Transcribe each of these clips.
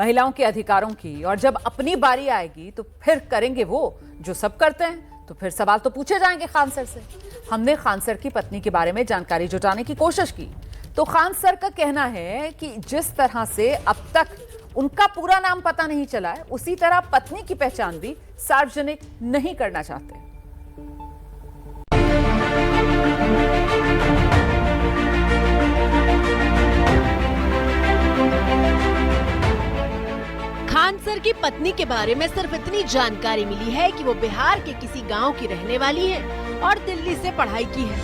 महिलाओं के अधिकारों की, और जब अपनी बारी आएगी तो फिर करेंगे वो जो सब करते हैं। तो फिर सवाल तो पूछे जाएंगे खान सर से। हमने खान सर की पत्नी के बारे में जानकारी जुटाने की कोशिश की तो खान सर का कहना है कि जिस तरह से अब तक उनका पूरा नाम पता नहीं चला है, उसी तरह पत्नी की पहचान भी सार्वजनिक नहीं करना चाहते। खान सर की पत्नी के बारे में सिर्फ इतनी जानकारी मिली है कि वो बिहार के किसी गांव की रहने वाली है और दिल्ली से पढ़ाई की है।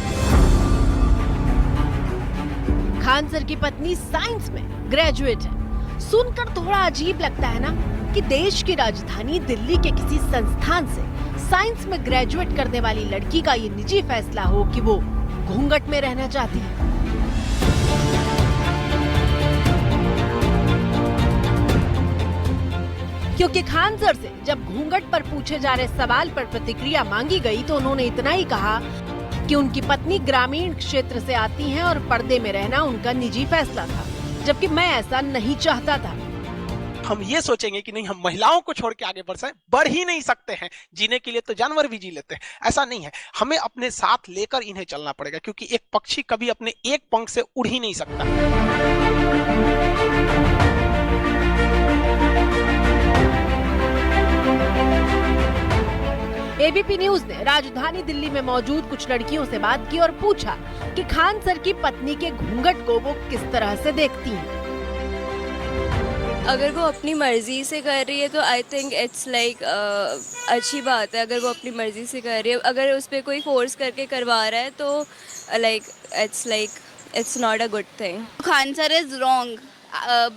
खान सर की पत्नी साइंस में ग्रेजुएट है। सुनकर थोड़ा अजीब लगता है ना कि देश की राजधानी दिल्ली के किसी संस्थान से साइंस में ग्रेजुएट करने वाली लड़की का ये निजी फैसला हो कि वो घूंघट में रहना चाहती है। क्योंकि खान सर से जब घूंघट पर पूछे जा रहे सवाल पर प्रतिक्रिया मांगी गई तो उन्होंने इतना ही कहा कि उनकी पत्नी ग्रामीण क्षेत्र से आती हैं और पर्दे में रहना उनका निजी फैसला था, जबकि मैं ऐसा नहीं चाहता था। हम ये सोचेंगे कि नहीं, हम महिलाओं को छोड़ के आगे बढ़ ही नहीं सकते हैं। जीने के लिए तो जानवर भी जी लेते हैं, ऐसा नहीं है। हमें अपने साथ लेकर इन्हें चलना पड़ेगा, क्योंकि एक पक्षी कभी अपने एक पंख से उड़ ही नहीं सकता। एबीपी न्यूज ने राजधानी दिल्ली में मौजूद कुछ लड़कियों से बात की और पूछा कि खान सर की पत्नी के घूंघट को वो किस तरह से देखती हैं। अगर वो अपनी मर्जी से कर रही है तो आई थिंक इट्स लाइक अच्छी बात है। अगर वो अपनी मर्जी से कर रही है, अगर उस पर कोई फोर्स करके करवा रहा है तो it's not a good thing. Khan sir is wrong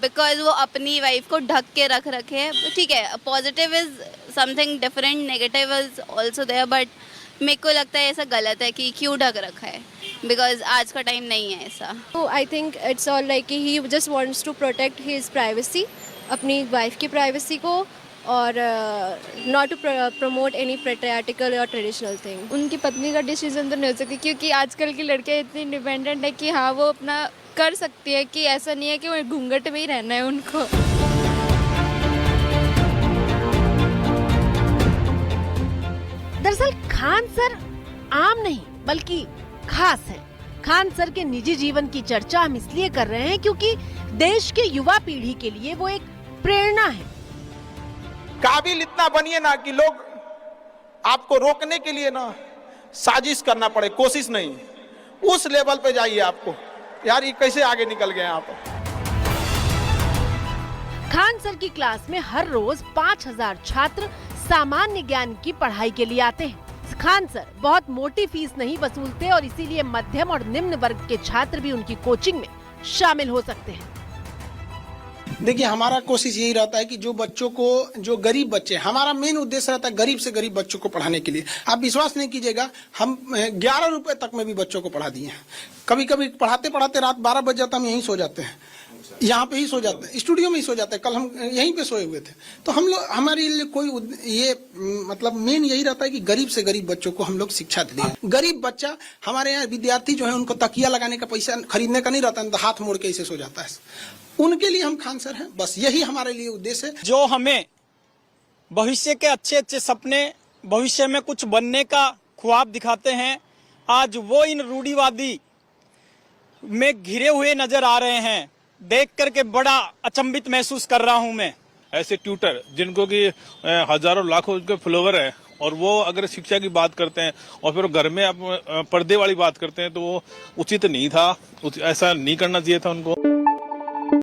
because वो अपनी वाइफ को ढक के रखे हैं। ठीक है, positive is something different, negative is also there, but मेरे को लगता है ऐसा गलत है कि क्यों ढक रखा है, बिकॉज आज का टाइम नहीं है ऐसा। तो I think it's all like he just wants to protect his privacy, अपनी वाइफ की प्राइवेसी को, और not to promote any patriarchal और ट्रेडिशनल थिंग। उनकी पत्नी का डिसीजन तो नहीं हो सकती, क्योंकि आजकल की लड़कियां इतनी इंडिपेंडेंट है कि हाँ वो अपना कर सकती है, कि ऐसा नहीं है कि वो घूंघट में ही रहना है उनको। दरअसल खान सर आम नहीं बल्कि खास हैं। खान सर के निजी जीवन की चर्चा हम इसलिए कर रहे हैं क्योंकि देश के युवा पीढ़ी के लिए वो एक प्रेरणा है। काबिल इतना बनिए ना कि लोग आपको रोकने के लिए ना साजिश करना पड़े, कोशिश नहीं, उस लेवल पे जाइए। आपको यार ये कैसे आगे निकल गए आप। खान सर की क्लास में हर रोज 5000 छात्र सामान्य ज्ञान की पढ़ाई के लिए आते हैं। खान सर बहुत मोटी फीस नहीं वसूलते और इसीलिए मध्यम और निम्न वर्ग के छात्र भी उनकी कोचिंग में शामिल हो सकते हैं। देखिए, हमारा कोशिश यही रहता है कि जो बच्चों को, जो गरीब बच्चे, हमारा मेन उद्देश्य रहता है गरीब से गरीब बच्चों को पढ़ाने के लिए। आप विश्वास नहीं कीजिएगा, हम 11 रुपए तक में भी बच्चों को पढ़ा दिए हैं। कभी कभी पढ़ाते पढ़ाते रात 12 बज जाता, हम यहीं सो जाते हैं, यहाँ पे ही सो जाते हैं, स्टूडियो में ही सो जाते हैं। कल हम यहीं पे सोए हुए थे। तो हम लोग, हमारे लिए कोई ये मतलब मेन यही रहता है कि गरीब से गरीब बच्चों को हम लोग शिक्षा दें। गरीब बच्चा, हमारे यहाँ विद्यार्थी जो है उनको तकिया लगाने का पैसा खरीदने का नहीं रहता, तो हाथ मोड़ के इसे सो जाता है। उनके लिए हम खान सर हैं, बस यही हमारे लिए उद्देश्य है। जो हमें भविष्य के अच्छे अच्छे सपने, भविष्य में कुछ बनने का ख्वाब दिखाते हैं, आज वो इन रूढ़िवादी में घिरे हुए नजर आ रहे हैं। देख करके बड़ा अचंभित महसूस कर रहा हूं मैं। ऐसे ट्यूटर जिनको कि हजारों लाखों उनके फॉलोवर है, और वो अगर शिक्षा की बात करते हैं और फिर घर में पर्दे वाली बात करते हैं, तो वो उचित नहीं था, ऐसा नहीं करना चाहिए था उनको।